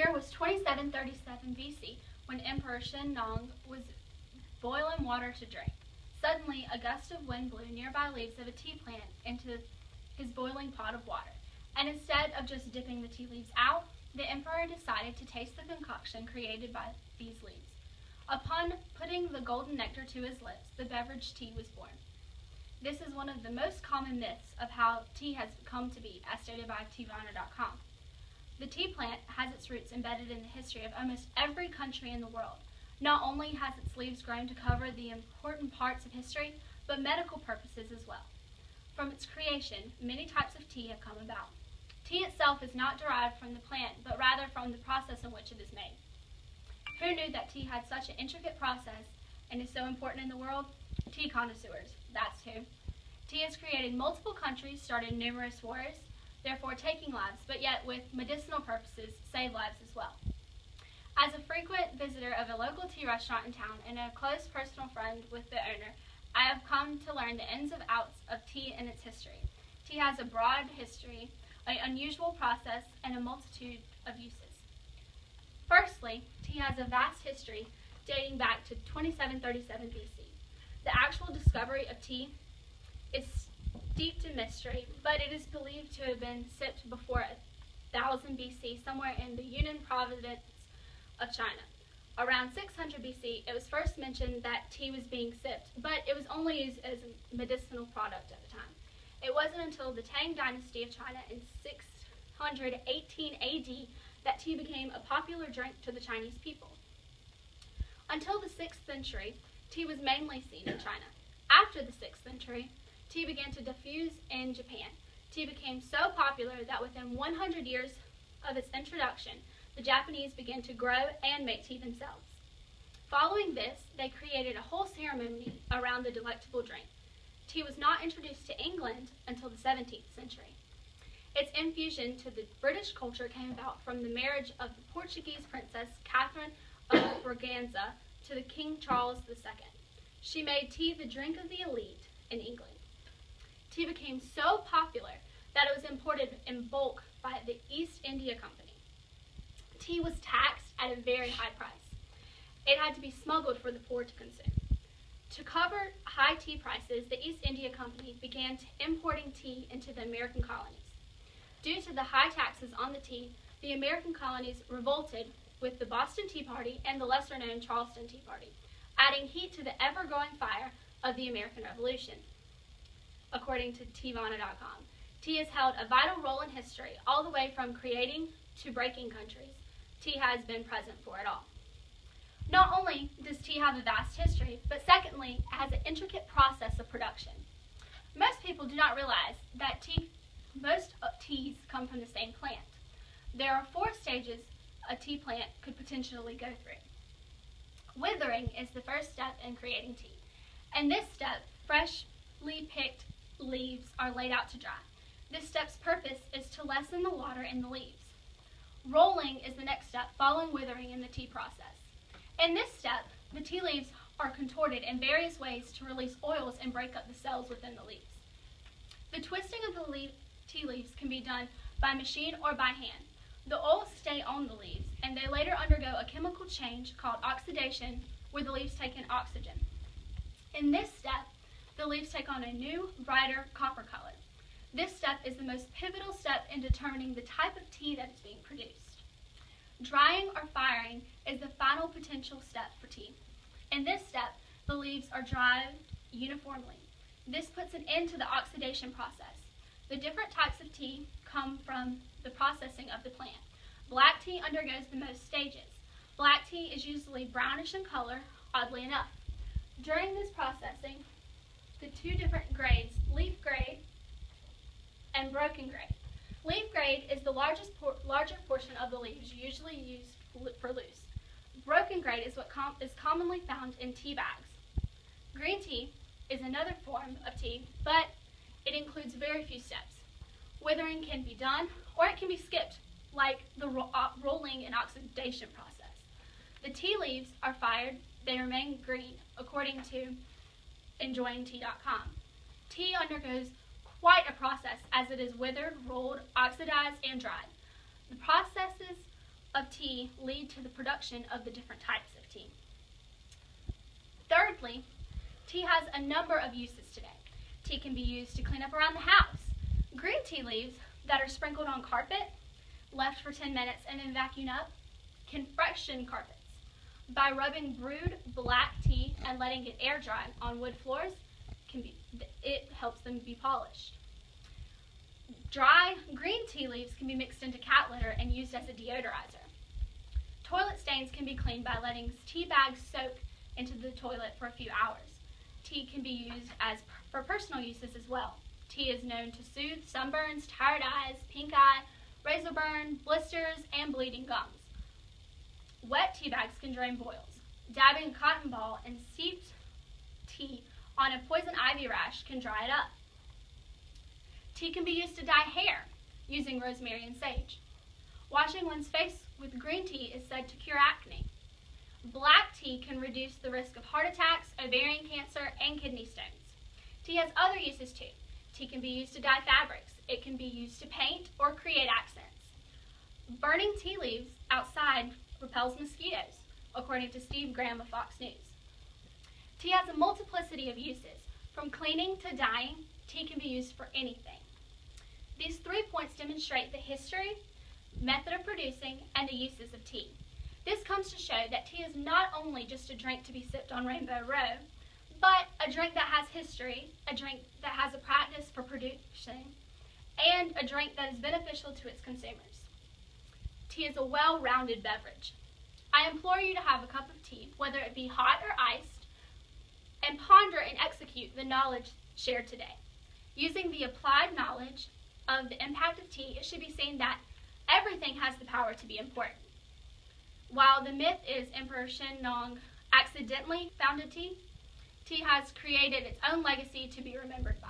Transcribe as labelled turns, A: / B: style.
A: year was 2737 BC when Emperor Shen Nong was boiling water to drink. Suddenly, a gust of wind blew nearby leaves of a tea plant into his boiling pot of water, and instead of just dipping the tea leaves out, the emperor decided to taste the concoction created by these leaves. Upon putting the golden nectar to his lips, the beverage tea was born. This is one of the most common myths of how tea has come to be, as stated by teavana.com. The tea plant has its roots embedded in the history of almost every country in the world. Not only has its leaves grown to cover the important parts of history, but medical purposes as well. From its creation, many types of tea have come about. Tea itself is not derived from the plant, but rather from the process in which it is made. Who knew that tea had such an intricate process and is so important in the world? Tea connoisseurs, that's who. Tea has created multiple countries, started numerous wars, therefore taking lives, but yet with medicinal purposes, save lives as well. As a frequent visitor of a local tea restaurant in town and a close personal friend with the owner, I have come to learn the ins and outs of tea and its history. Tea has a broad history, an unusual process, and a multitude of uses. Firstly, tea has a vast history dating back to 2737 BC. The actual discovery of tea is steeped in mystery, but it is believed to have been sipped before 1000 BC, somewhere in the Yunnan province of China. Around 600 BC, it was first mentioned that tea was being sipped, but it was only used as a medicinal product at the time. It wasn't until the Tang Dynasty of China in 618 AD that tea became a popular drink to the Chinese people. Until the 6th century, tea was mainly seen in China. After the 6th century, tea began to diffuse in Japan. Tea became so popular that within 100 years of its introduction, the Japanese began to grow and make tea themselves. Following this, they created a whole ceremony around the delectable drink. Tea was not introduced to England until the 17th century. Its infusion to the British culture came about from the marriage of the Portuguese princess Catherine of Braganza to the King Charles II. She made tea the drink of the elite in England. Tea became so popular that it was imported in bulk by the East India Company. Tea was taxed at a very high price. It had to be smuggled for the poor to consume. To cover high tea prices, the East India Company began importing tea into the American colonies. Due to the high taxes on the tea, the American colonies revolted with the Boston Tea Party and the lesser-known Charleston Tea Party, adding heat to the ever-growing fire of the American Revolution. According to teavana.com, tea has held a vital role in history, all the way from creating to breaking countries. Tea has been present for it all. Not only does tea have a vast history, but secondly, it has an intricate process of production. Most people do not realize that most teas come from the same plant. There are 4 stages a tea plant could potentially go through. Withering is the first step in creating tea. In this step, freshly picked leaves are laid out to dry. This step's purpose is to lessen the water in the leaves. Rolling is the next step, following withering in the tea process. In this step, the tea leaves are contorted in various ways to release oils and break up the cells within the leaves. The twisting of the tea leaves can be done by machine or by hand. The oils stay on the leaves, and they later undergo a chemical change called oxidation, where the leaves take in oxygen. In this step, the leaves take on a new, brighter copper color. This step is the most pivotal step in determining the type of tea that is being produced. Drying or firing is the final potential step for tea. In this step, the leaves are dried uniformly. This puts an end to the oxidation process. The different types of tea come from the processing of the plant. Black tea undergoes the most stages. Black tea is usually brownish in color, oddly enough. During this processing, the 2 different grades, leaf grade and broken grade. Leaf grade is the larger portion of the leaves usually used for loose. Broken grade is what is commonly found in tea bags. Green tea is another form of tea, but it includes very few steps. Withering can be done, or it can be skipped, like the rolling and oxidation process. The tea leaves are fired, they remain green, according to enjoyingtea.com. Tea undergoes quite a process as it is withered, rolled, oxidized, and dried. The processes of tea lead to the production of the different types of tea. Thirdly, tea has a number of uses today. Tea can be used to clean up around the house. Green tea leaves that are sprinkled on carpet, left for 10 minutes, and then vacuumed up can freshen carpets. By rubbing brewed black tea and letting it air dry on wood floors, it helps them be polished. Dry green tea leaves can be mixed into cat litter and used as a deodorizer. Toilet stains can be cleaned by letting tea bags soak into the toilet for a few hours. Tea can be used for personal uses as well. Tea is known to soothe sunburns, tired eyes, pink eye, razor burn, blisters, and bleeding gums. Wet tea bags can drain boils. Dabbing a cotton ball and steeped tea on a poison ivy rash can dry it up. Tea can be used to dye hair using rosemary and sage. Washing one's face with green tea is said to cure acne. Black tea can reduce the risk of heart attacks, ovarian cancer, and kidney stones. Tea has other uses too. Tea can be used to dye fabrics. It can be used to paint or create accents. Burning tea leaves outside repels mosquitoes, according to Steve Graham of Fox News. Tea has a multiplicity of uses. From cleaning to dyeing, tea can be used for anything. These 3 points demonstrate the history, method of producing, and the uses of tea. This comes to show that tea is not only just a drink to be sipped on Rainbow Row, but a drink that has history, a drink that has a practice for producing, and a drink that is beneficial to its consumers. Tea is a well-rounded beverage. I implore you to have a cup of tea, whether it be hot or iced, and ponder and execute the knowledge shared today. Using the applied knowledge of the impact of tea, it should be seen that everything has the power to be important. While the myth is Emperor Shennong accidentally founded tea, tea has created its own legacy to be remembered by.